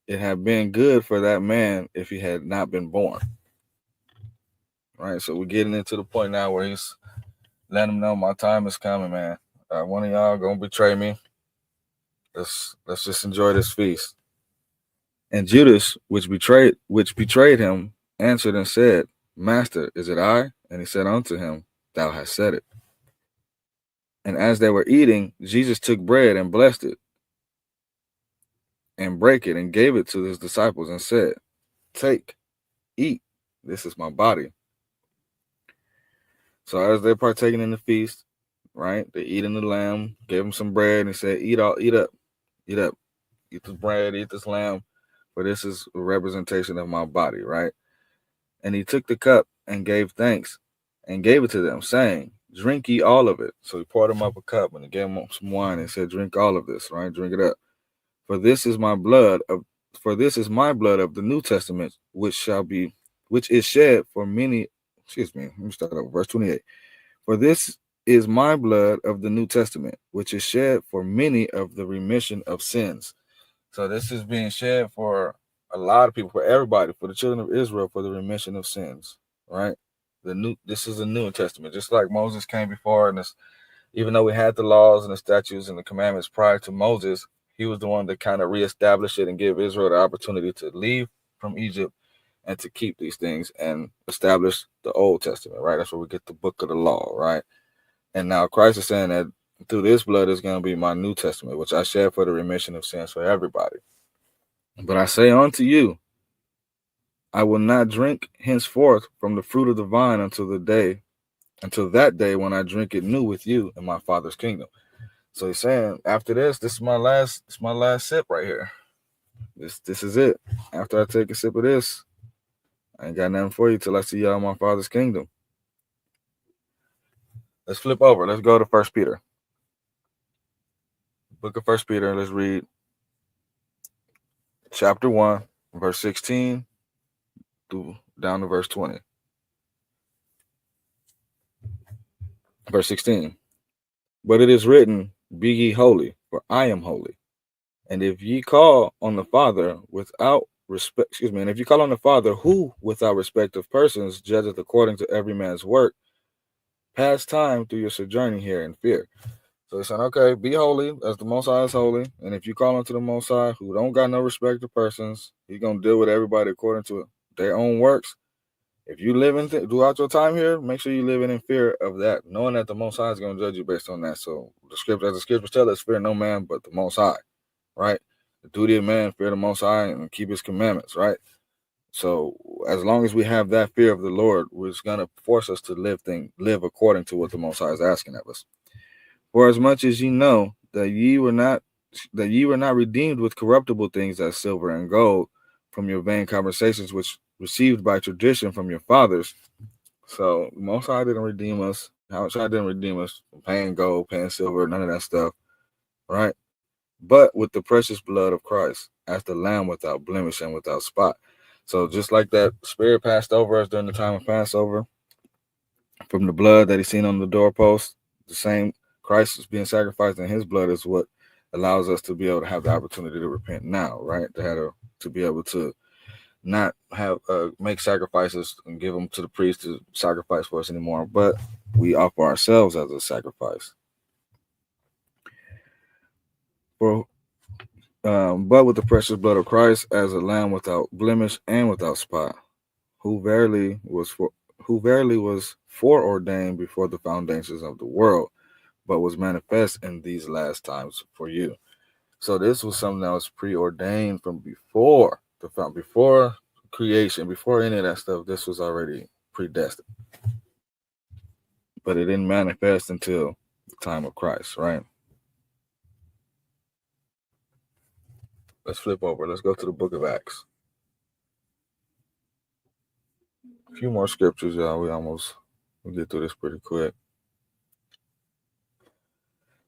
It had been good for that man if he had not been born. Right? So we're getting into the point now where he's letting him know my time is coming, man. One of y'all going to betray me. Let's just enjoy this feast. And Judas, which betrayed him, answered and said, Master, is it I? And he said unto him, Thou hast said it. And as they were eating, Jesus took bread and blessed it, and brake it, and gave it to his disciples, and said, Take, eat, this is my body. So as they're partaking in the feast, right, they're eating the lamb, gave him some bread, and he said, eat up, eat this bread, eat this lamb, for this is a representation of my body, right? And he took the cup and gave thanks and gave it to them, saying, Drink ye all of it. So he poured them up a cup and he gave them some wine and said, Drink all of this, right? Drink it up. For this is my blood of the New Testament, which is shed for many. Let me start over, verse 28. For this is my blood of the New Testament, which is shed for many of the remission of sins. So this is being shed for a lot of people, for everybody, for the children of Israel, for the remission of sins, right? This is a New Testament, just like Moses came before, and even though we had the laws and the statutes and the commandments prior to Moses, he was the one that kind of reestablished it and gave Israel the opportunity to leave from Egypt and to keep these things and establish the Old Testament, right? That's where we get the book of the law, right? And now Christ is saying that through this blood is going to be my New Testament, which I shed for the remission of sins for everybody. But I say unto you, I will not drink henceforth from the fruit of the vine until that day when I drink it new with you in my Father's kingdom. So he's saying, after this is my last sip right here. This is it. After I take a sip of this, I ain't got nothing for you till I see y'all in my Father's kingdom. Let's flip over. Let's go to 1 Peter. Book of 1 Peter. Let's read chapter 1, verse 16 down to verse 20. Verse 16. But it is written, Be ye holy, for I am holy. And if ye call on the Father without respect, and if you call on the Father who, without respect of persons, judgeth according to every man's work, pass time through your sojourning here in fear. So he's saying, okay, be holy as the Most High is holy. And if you call unto the Most High who don't got no respect of persons, he's going to deal with everybody according to their own works. If you live throughout your time here, make sure you live in fear of that, knowing that the Most High is going to judge you based on that. So the scriptures tell us, fear no man but the Most High, right? The duty of man, fear the Most High and keep his commandments, right? So as long as we have that fear of the Lord, it's going to force us to live according to what the Most High is asking of us. For as much as ye know that ye were not redeemed with corruptible things as silver and gold from your vain conversations which received by tradition from your fathers. So Most High didn't redeem us. Most High didn't redeem us from paying gold, paying silver, none of that stuff, right? But with the precious blood of Christ, as the Lamb without blemish and without spot. So just like that Spirit passed over us during the time of Passover, from the blood that He seen on the doorpost, the same Christ is being sacrificed, and His blood is what allows us to be able to have the opportunity to repent now, right? To be able to not have make sacrifices and give them to the priest to sacrifice for us anymore, but we offer ourselves as a sacrifice. But with the precious blood of Christ, as a lamb without blemish and without spot, who verily was foreordained before the foundations of the world, but was manifest in these last times for you. So this was something that was preordained from before creation, before any of that stuff. This was already predestined, but it didn't manifest until the time of Christ, right? Let's flip over. Let's go to the book of Acts. A few more scriptures, y'all. We'll get through this pretty quick.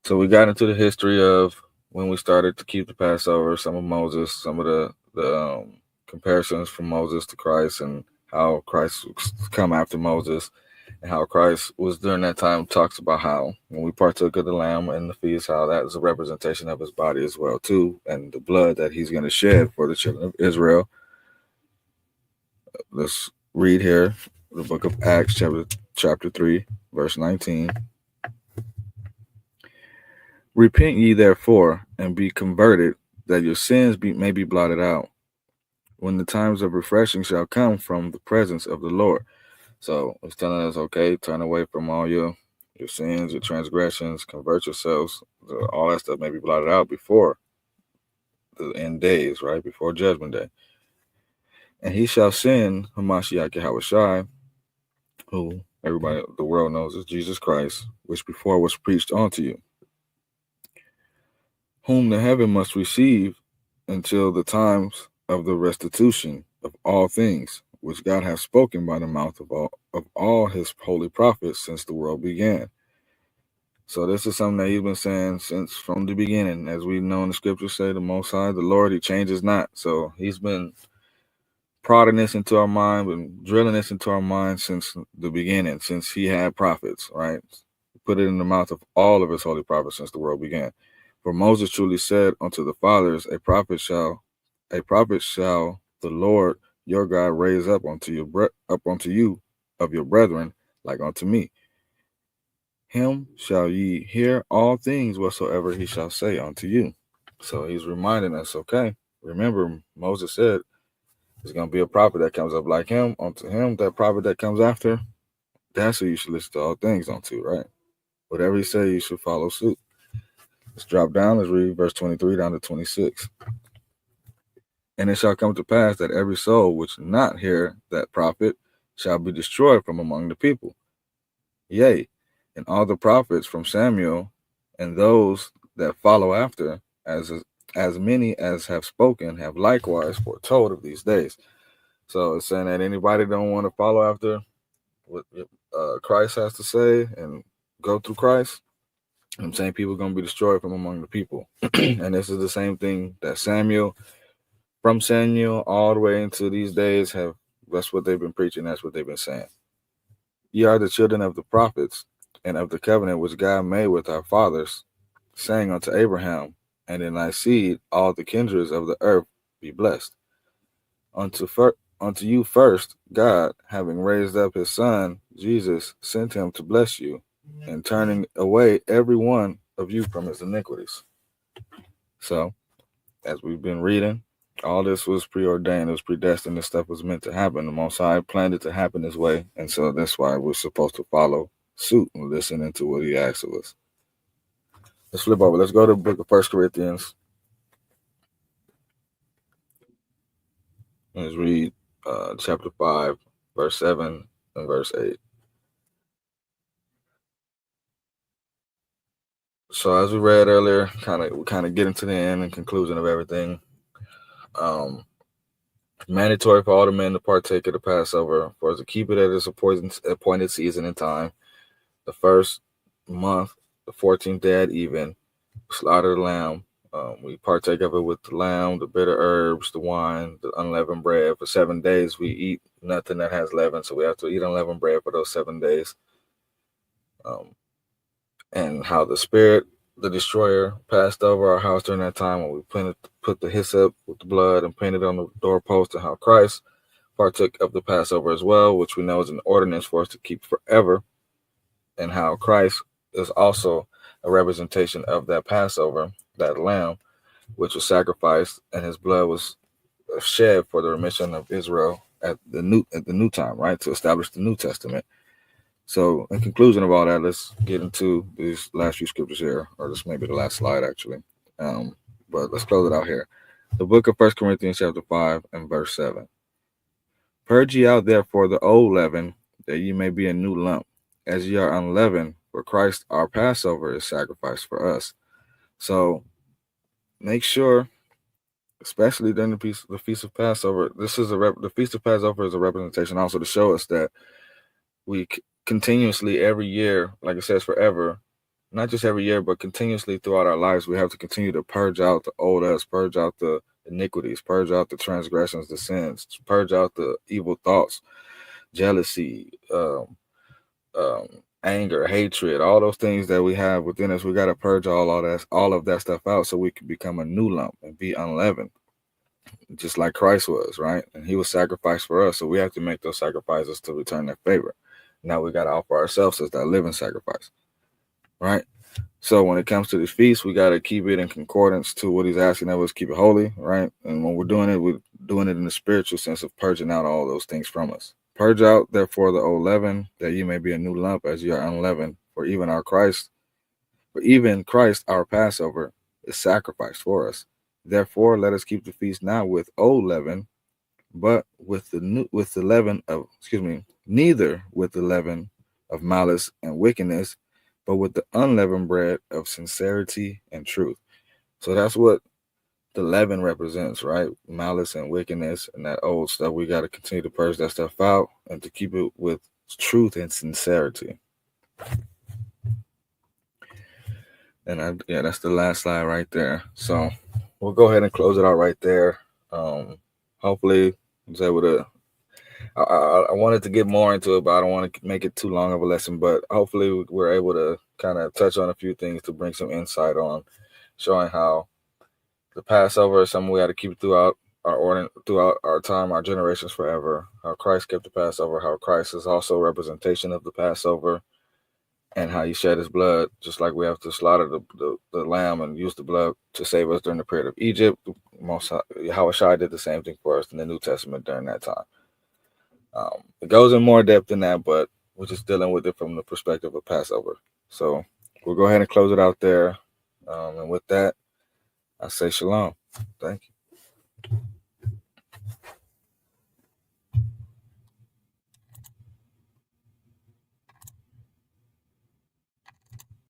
So we got into the history of when we started to keep the Passover, some of Moses, some of the comparisons from Moses to Christ, and how Christ come after Moses, and how Christ was during that time talks about how when we partook of the lamb and the feast, how that is a representation of his body as well too, and the blood that he's going to shed for the children of Israel. Let's read here the book of Acts, chapter 3, verse 19. Repent ye therefore, and be converted, that your sins may be blotted out, when the times of refreshing shall come from the presence of the Lord. So it's telling us, okay, turn away from all your sins, your transgressions, convert yourselves. All that stuff may be blotted out before the end days, right? Before judgment day. And he shall send Hamashiach Yahushai, who everybody, the world knows is Jesus Christ, which before was preached unto you, whom the heaven must receive until the times of the restitution of all things, which God hath spoken by the mouth of all his holy prophets since the world began. So this is something that he's been saying since from the beginning. As we know in the scriptures say, the Most High, the Lord, he changes not. So he's been prodding this into our mind and drilling this into our mind since the beginning, since he had prophets, right? Put it in the mouth of all of his holy prophets since the world began. For Moses truly said unto the fathers, a prophet shall the Lord your God raise up unto you of your brethren, like unto me. Him shall ye hear all things whatsoever he shall say unto you. So he's reminding us, okay, remember Moses said there's going to be a prophet that comes up like him. Unto him, that prophet that comes after, that's who you should listen to all things unto, right? Whatever he said, you should follow suit. Let's drop down. Let's read verse 23 down to 26. And it shall come to pass that every soul which not hear that prophet shall be destroyed from among the people. Yea, and all the prophets from Samuel and those that follow after, as many as have spoken, have likewise foretold of these days. So it's saying that anybody don't want to follow after what Christ has to say and go through Christ, I'm saying people are going to be destroyed from among the people. And this is the same thing that from Samuel all the way into these days, that's what they've been preaching. That's what they've been saying. Ye are the children of the prophets and of the covenant which God made with our fathers, saying unto Abraham, and in thy seed all the kindreds of the earth be blessed. Unto you first, God, having raised up his son, Jesus, sent him to bless you, and turning away every one of you from his iniquities. So, as we've been reading, all this was preordained, it was predestined, this stuff was meant to happen. The Most High planned it to happen this way, and so that's why we're supposed to follow suit and listen into what he asks of us. Let's flip over. Let's go to the book of 1 Corinthians. Let's read chapter 5, verse 7 and verse 8. So as we read earlier, we kind of get into the end and conclusion of everything. Mandatory for all the men to partake of the Passover, for to keep it at its appointed season and time. The first month, the 14th day at even, slaughter the lamb. We partake of it with the lamb, the bitter herbs, the wine, the unleavened bread. For 7 days, we eat nothing that has leaven, so we have to eat unleavened bread for those 7 days. And how the Spirit, the Destroyer, passed over our house during that time when we put the hyssop with the blood and painted on the doorpost, and how Christ partook of the Passover as well, which we know is an ordinance for us to keep forever, and how Christ is also a representation of that Passover, that lamb, which was sacrificed, and his blood was shed for the remission of Israel at the new time, right, to establish the New Testament. So, in conclusion of all that, let's get into these last few scriptures here, or this may be the last slide, actually. But let's close it out here. The book of 1 Corinthians chapter 5 and verse 7. Purge ye out therefore the old leaven, that ye may be a new lump, as ye are unleavened, for Christ our Passover is sacrificed for us. So, make sure, especially during the Feast of Passover, the Feast of Passover is a representation also to show us that we continuously every year, like it says forever, not just every year, but continuously throughout our lives, we have to continue to purge out the old us, purge out the iniquities, purge out the transgressions, the sins, purge out the evil thoughts, jealousy, um, anger, hatred, all those things that we have within us. We got to purge all of that stuff out, so we can become a new lump and be unleavened, just like Christ was, right? And He was sacrificed for us, so we have to make those sacrifices to return that favor. Now we got to offer ourselves as that living sacrifice, right? So when it comes to the feast, we got to keep it in concordance to what He's asking of us, keep it holy, right? And when we're doing it in the spiritual sense of purging out all those things from us. Purge out, therefore, the old leaven, that you may be a new lump as you are unleavened. For even Christ, our Passover, is sacrificed for us. Therefore, let us keep the feast not with old leaven, but with the leaven of, neither with the leaven of malice and wickedness, but with the unleavened bread of sincerity and truth. So that's what the leaven represents, right? Malice and wickedness and that old stuff. We got to continue to purge that stuff out and to keep it with truth and sincerity. And that's the last slide right there. So we'll go ahead and close it out right there. Hopefully, I was able to. I wanted to get more into it, but I don't want to make it too long of a lesson. But hopefully, we're able to kind of touch on a few things to bring some insight on, showing how the Passover is something we got to keep throughout throughout our time, our generations forever. How Christ kept the Passover, how Christ is also a representation of the Passover, and how He shed His blood, just like we have to slaughter the lamb and use the blood to save us during the period of Egypt. Yahushua did the same thing for us in the New Testament during that time. It goes in more depth than that, but we're just dealing with it from the perspective of Passover. So we'll go ahead and close it out there. And with that, I say shalom. Thank you.